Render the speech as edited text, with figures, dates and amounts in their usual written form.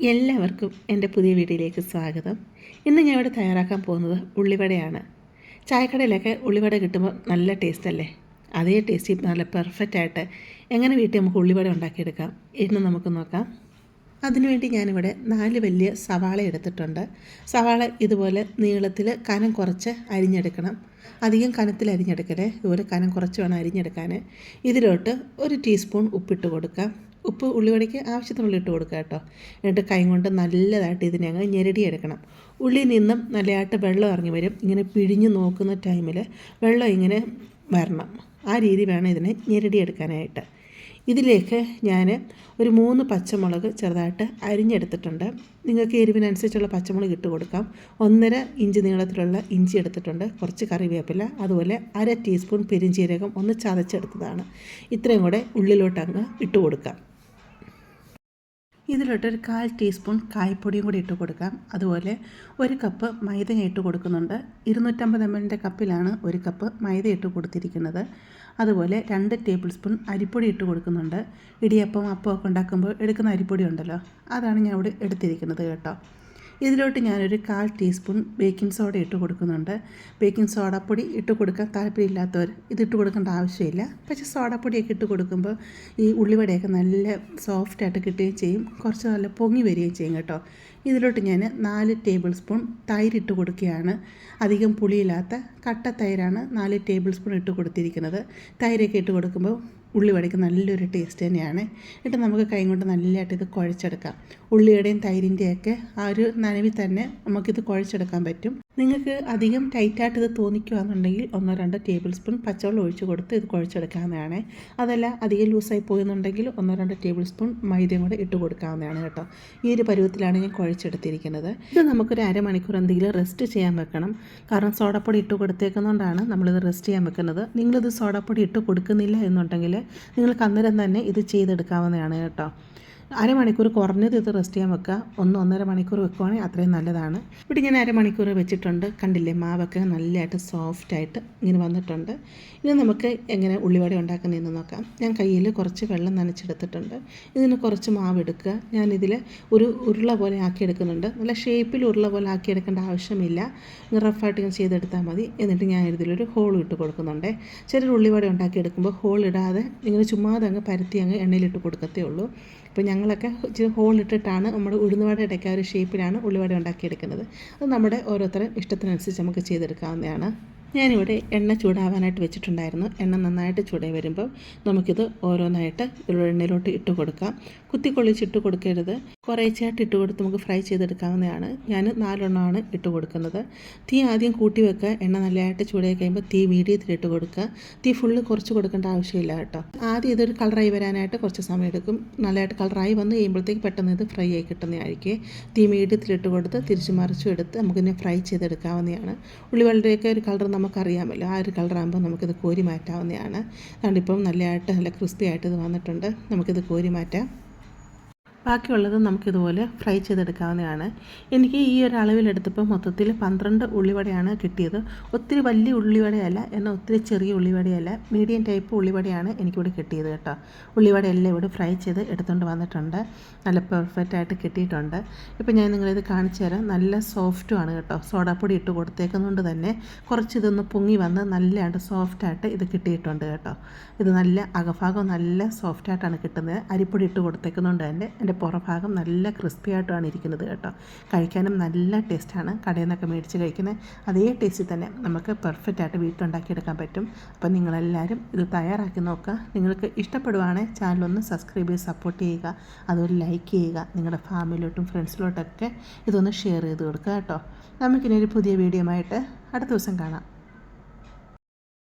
എല്ലാവർക്കും എൻ്റെ പുതിയ വീഡിയോയിലേക്ക് സ്വാഗതം. ഇന്ന് ഞാൻ ഇവിടെ തയ്യാറാക്കാൻ പോകുന്നത് ഉള്ളിവടയാണ്. ചായക്കടയിലൊക്കെ ഉള്ളിവട കിട്ടുമ്പോൾ നല്ല ടേസ്റ്റ് അല്ലേ? അതേ ടേസ്റ്റ് നല്ല പെർഫെക്റ്റായിട്ട് എങ്ങനെ വീട്ടിൽ നമുക്ക് ഉള്ളിവട ഉണ്ടാക്കിയെടുക്കാം എന്ന് നമുക്ക് നോക്കാം. അതിനുവേണ്ടി ഞാനിവിടെ 4 വലിയ സവാള എടുത്തിട്ടുണ്ട്. സവാള ഇതുപോലെ നീളത്തിൽ കനം കുറച്ച് അരിഞ്ഞെടുക്കണം. അധികം കനത്തിൽ അരിഞ്ഞെടുക്കരുത്, ഇതുപോലെ കനം കുറച്ച് വേണം അരിഞ്ഞെടുക്കാൻ. ഇതിലോട്ട് 1 ടീസ്പൂൺ ഉപ്പിട്ട് കൊടുക്കാം. ഉപ്പ് ഉള്ളിവടയ്ക്ക് ആവശ്യത്തിനുള്ള ഇട്ട് കൊടുക്കുക കേട്ടോ. എന്നിട്ട് കൈ കൊണ്ട് നല്ലതായിട്ട് ഇതിനെ അങ്ങ് ഞെരടിയെടുക്കണം. ഉള്ളിൽ നിന്നും നല്ലതായിട്ട് വെള്ളം ഇറങ്ങി വരും. ഇങ്ങനെ പിഴിഞ്ഞ് നോക്കുന്ന ടൈമിൽ വെള്ളം ഇങ്ങനെ വരണം. ആ രീതി വേണം ഇതിനെ ഞെരടിയെടുക്കാനായിട്ട്. ഇതിലേക്ക് ഞാൻ ഒരു 3 പച്ചമുളക് ചെറുതായിട്ട് അരിഞ്ഞെടുത്തിട്ടുണ്ട്. നിങ്ങൾക്ക് എരിവിനനുസരിച്ചുള്ള പച്ചമുളക് ഇട്ട് കൊടുക്കാം. 1.5 ഇഞ്ച് നീളത്തിലുള്ള ഇഞ്ചി എടുത്തിട്ടുണ്ട്. കുറച്ച് കറിവേപ്പില, അതുപോലെ 1/2 ടീസ്പൂൺ പെരുംജീരകം ഒന്ന് ചതച്ചെടുത്തതാണ്. ഇത്രയും കൂടെ ഉള്ളിലോട്ട് അങ്ങ് ഇട്ട് കൊടുക്കാം. ഇതിലോട്ട് ഒരു 1/4 ടീസ്പൂൺ കായപ്പൊടിയും കൂടി ഇട്ട് കൊടുക്കാം. അതുപോലെ 1 കപ്പ് മൈദ ഇട്ട് കൊടുക്കുന്നുണ്ട്. 250 ml കപ്പിലാണ് 1 കപ്പ് മൈദ ഇട്ട് കൊടുത്തിരിക്കുന്നത്. അതുപോലെ 2 ടേബിൾ സ്പൂൺ അരിപ്പൊടി ഇട്ട് കൊടുക്കുന്നുണ്ട്. ഇടിയപ്പം അപ്പമൊക്കെ ഉണ്ടാക്കുമ്പോൾ എടുക്കുന്ന അരിപ്പൊടി ഉണ്ടല്ലോ, അതാണ് ഞാൻ ഇവിടെ എടുത്തിരിക്കുന്നത് കേട്ടോ. ഇതിലോട്ട് ഞാനൊരു 1/4 ടീസ്പൂൺ ബേക്കിംഗ് സോഡ ഇട്ട് കൊടുക്കുന്നുണ്ട്. ബേക്കിംഗ് സോഡാപ്പൊടി ഇട്ട് കൊടുക്കാൻ താല്പര്യമില്ലാത്തവർ ഇതിട്ട് കൊടുക്കേണ്ട ആവശ്യമില്ല. പക്ഷേ സോഡാപ്പൊടിയൊക്കെ ഇട്ട് കൊടുക്കുമ്പോൾ ഈ ഉള്ളിവടയൊക്കെ നല്ല സോഫ്റ്റായിട്ട് കിട്ടുകയും ചെയ്യും, കുറച്ച് നല്ല പൊങ്ങി വരികയും ചെയ്യും കേട്ടോ. ഇതിലോട്ട് ഞാൻ 4 ടേബിൾ സ്പൂൺ തൈര് ഇട്ട് കൊടുക്കുകയാണ്. അധികം പുളിയില്ലാത്ത കട്ട തൈരാണ് 4 ടേബിൾ സ്പൂൺ ഇട്ട് കൊടുത്തിരിക്കുന്നത്. തൈരൊക്കെ ഇട്ട് കൊടുക്കുമ്പോൾ ഉള്ളിവടയ്ക്ക് നല്ലൊരു ടേസ്റ്റ് തന്നെയാണ്. എന്നിട്ട് നമുക്ക് കൈ കൊണ്ട് നല്ലതായിട്ട് ഇത് കുഴച്ചെടുക്കാം. ഉള്ളിയുടെയും തൈരിൻ്റെയൊക്കെ ആ ഒരു നനവിൽ തന്നെ നമുക്കിത് കുഴച്ചെടുക്കാൻ പറ്റും. നിങ്ങൾക്ക് അധികം ടൈറ്റായിട്ട് ഇത് തോന്നിക്കുകയാണെന്നുണ്ടെങ്കിൽ 1-2 ടേബിൾ സ്പൂൺ പച്ചവെള്ളം ഒഴിച്ച് കൊടുത്ത് ഇത് കുഴച്ചെടുക്കാവുന്നതാണ്. അതല്ല അധികം ലൂസായി പോകുന്നുണ്ടെങ്കിൽ 1-2 ടേബിൾ സ്പൂൺ മൈദയും കൂടെ ഇട്ട് കൊടുക്കാവുന്നതാണ് കേട്ടോ. ഈ ഒരു പരുവത്തിലാണ് ഞാൻ കുഴച്ചെടുത്തിരിക്കുന്നത്. ഇത് നമുക്കൊരു അരമണിക്കൂർ എന്തെങ്കിലും റെസ്റ്റ് ചെയ്യാൻ വെക്കണം. കാരണം സോഡാപ്പൊടി ഇട്ട് കൊടുത്തേക്കുന്നതുകൊണ്ടാണ് നമ്മളിത് റെസ്റ്റ് ചെയ്യാൻ വെക്കുന്നത്. നിങ്ങളിത് സോഡാപ്പൊടി ഇട്ട് കൊടുക്കുന്നില്ല എന്നുണ്ടെങ്കിൽ നിങ്ങൾക്ക് അന്നേരം തന്നെ ഇത് ചെയ്തെടുക്കാവുന്നതാണ് കേട്ടോ. അരമണിക്കൂർ കുറഞ്ഞത് ഇത് റെസ്റ്റ് ചെയ്യാൻ വെക്കുക. 1-1.5 മണിക്കൂർ വെക്കുവാണെങ്കിൽ അത്രയും നല്ലതാണ്. ഇവിടെ ഞാൻ അരമണിക്കൂർ വെച്ചിട്ടുണ്ട്. കണ്ടില്ലേ, മാവൊക്കെ നല്ലതായിട്ട് സോഫ്റ്റായിട്ട് ഇങ്ങനെ വന്നിട്ടുണ്ട്. ഇനി നമുക്ക് എങ്ങനെ ഉള്ളിവട ഉണ്ടാക്കുന്നതെന്ന് നോക്കാം. ഞാൻ കയ്യിൽ കുറച്ച് വെള്ളം നനച്ചെടുത്തിട്ടുണ്ട്. ഇതിന് കുറച്ച് മാവ് എടുക്കുക. ഞാനിതിൽ ഒരു ഉരുള പോലെ ആക്കിയെടുക്കുന്നുണ്ട്. നല്ല ഷേപ്പിൽ ഉരുള പോലെ ആക്കിയെടുക്കേണ്ട ആവശ്യമില്ല. റഫായിട്ട് ഇങ്ങനെ ചെയ്തെടുത്താൽ മതി. എന്നിട്ട് ഞാൻ ഇതിലൊരു ഹോൾ ഇട്ട് കൊടുക്കുന്നുണ്ട്. ചിലർ ഉള്ളിവട ഉണ്ടാക്കിയെടുക്കുമ്പോൾ ഹോൾ ഇടാതെ ഇങ്ങനെ ചുമ്മാതെ അങ്ങ് പരത്തി അങ്ങ് എണ്ണയിലിട്ട് കൊടുക്കത്തേ ഉള്ളൂ. അപ്പോൾ ഞങ്ങളൊക്കെ ഇച്ചിരി ഹോൾ ഇട്ടിട്ടാണ് നമ്മുടെ ഉഴുന്നുവടയുടെയൊക്കെ ആ ഒരു ഷേപ്പിലാണ് ഉള്ളിവട ഉണ്ടാക്കിയെടുക്കുന്നത്. അത് നമ്മുടെ ഓരോരുത്തരും ഇഷ്ടത്തിനനുസരിച്ച് നമുക്ക് ചെയ്തെടുക്കാവുന്നതാണ്. ഞാനിവിടെ എണ്ണ ചൂടാവാനായിട്ട് വെച്ചിട്ടുണ്ടായിരുന്നു. എണ്ണ നന്നായിട്ട് ചൂടായി വരുമ്പോൾ നമുക്കിത് ഓരോന്നായിട്ട് എണ്ണയിലോട്ട് ഇട്ട് കൊടുക്കാം. കുത്തിക്കൊള്ളിച്ചിട്ട് കൊടുക്കരുത്, കുറേശ്ശായിട്ട് ഇട്ട് കൊടുത്ത് നമുക്ക് ഫ്രൈ ചെയ്തെടുക്കാവുന്നതാണ്. ഞാൻ 4 എണ്ണമാണ് ഇട്ട് കൊടുക്കുന്നത്. തീ ആദ്യം കൂട്ടി വെക്കുക. എണ്ണ നല്ലതായിട്ട് ചൂടായി കഴിയുമ്പോൾ തീ മീഡിയത്തിലിട്ട് കൊടുക്കുക. തീ ഫുള്ള് കുറച്ച് കൊടുക്കേണ്ട ആവശ്യമില്ല കേട്ടോ. ആദ്യം ഇതൊരു കളറായി വരാനായിട്ട് കുറച്ച് സമയം എടുക്കും. നല്ലതായിട്ട് കളറായി വന്ന് കഴിയുമ്പോഴത്തേക്ക് പെട്ടെന്ന് ഇത് ഫ്രൈ ആയി കിട്ടുന്നതായിരിക്കും. തീ മീഡിയത്തിലിട്ട് കൊടുത്ത് തിരിച്ച് മറിച്ചും എടുത്ത് നമുക്കിതിനെ ഫ്രൈ ചെയ്തെടുക്കാവുന്നതാണ്. ഉള്ളിവടയൊക്കെ ഒരു കളർ നമുക്കറിയാമല്ലോ, ആ ഒരു കളറാകുമ്പോൾ നമുക്കിത് കോരി മാറ്റാവുന്നതാണ്. അതുകൊണ്ട് ഇപ്പം നല്ലതായിട്ട് നല്ല ക്രിസ്പി ആയിട്ട് ഇത് വന്നിട്ടുണ്ട്. നമുക്കിത് കോരി മാറ്റാം. ബാക്കിയുള്ളത് നമുക്കിതുപോലെ ഫ്രൈ ചെയ്തെടുക്കാവുന്നതാണ്. എനിക്ക് ഈ ഒരു അളവിലെടുത്തപ്പോൾ മൊത്തത്തിൽ 12 ഉള്ളിവടയാണ് കിട്ടിയത്. ഒത്തിരി വലിയ ഉള്ളിവടയല്ല, എന്നാൽ ഒത്തിരി ചെറിയ ഉള്ളിവടയല്ല, മീഡിയം ടൈപ്പ് ഉള്ളിവടയാണ് എനിക്കിവിടെ കിട്ടിയത് കേട്ടോ. ഉള്ളിവടയെല്ലാം ഇവിടെ ഫ്രൈ ചെയ്ത് എടുത്തുകൊണ്ട് വന്നിട്ടുണ്ട്. നല്ല പെർഫെക്റ്റായിട്ട് കിട്ടിയിട്ടുണ്ട്. ഇപ്പോൾ ഞാൻ നിങ്ങളിത് കാണിച്ചു തരാം. നല്ല സോഫ്റ്റുമാണ് കേട്ടോ. സോഡാപ്പൊടി ഇട്ട് കൊടുത്തേക്കുന്നതുകൊണ്ട് തന്നെ കുറച്ച് ഇതൊന്ന് പൊങ്ങി വന്ന് നല്ലതായിട്ട് സോഫ്റ്റായിട്ട് ഇത് കിട്ടിയിട്ടുണ്ട് കേട്ടോ. ഇത് നല്ല അകഭാഗം നല്ല സോഫ്റ്റായിട്ടാണ് കിട്ടുന്നത്. അരിപ്പൊടി ഇട്ട് കൊടുത്തേക്കുന്നതുകൊണ്ട് തന്നെ എൻ്റെ പുറഭാഗം നല്ല ക്രിസ്പി ആയിട്ടാണ് ഇരിക്കുന്നത് കേട്ടോ. കഴിക്കാനും നല്ല ടേസ്റ്റാണ്. കടയിൽ നിന്നൊക്കെ മേടിച്ച് കഴിക്കുന്ന അതേ ടേസ്റ്റിൽ തന്നെ നമുക്ക് പെർഫെക്റ്റായിട്ട് വീട്ടിലുണ്ടാക്കിയെടുക്കാൻ പറ്റും. അപ്പം നിങ്ങളെല്ലാവരും ഇത് തയ്യാറാക്കി നോക്കുക. നിങ്ങൾക്ക് ഇഷ്ടപ്പെടുവാണെങ്കിൽ ചാനലൊന്ന് സബ്സ്ക്രൈബ് ചെയ്ത് സപ്പോർട്ട് ചെയ്യുക. അതുപോലെ ലൈക്ക് ചെയ്യുക. നിങ്ങളുടെ ഫാമിലിയിലോട്ടും ഫ്രണ്ട്സിലോട്ടൊക്കെ ഇതൊന്ന് ഷെയർ ചെയ്ത് കൊടുക്കുക കേട്ടോ. നമുക്കിനി ഒരു പുതിയ വീഡിയോ ആയിട്ട് അടുത്ത ദിവസം കാണാം.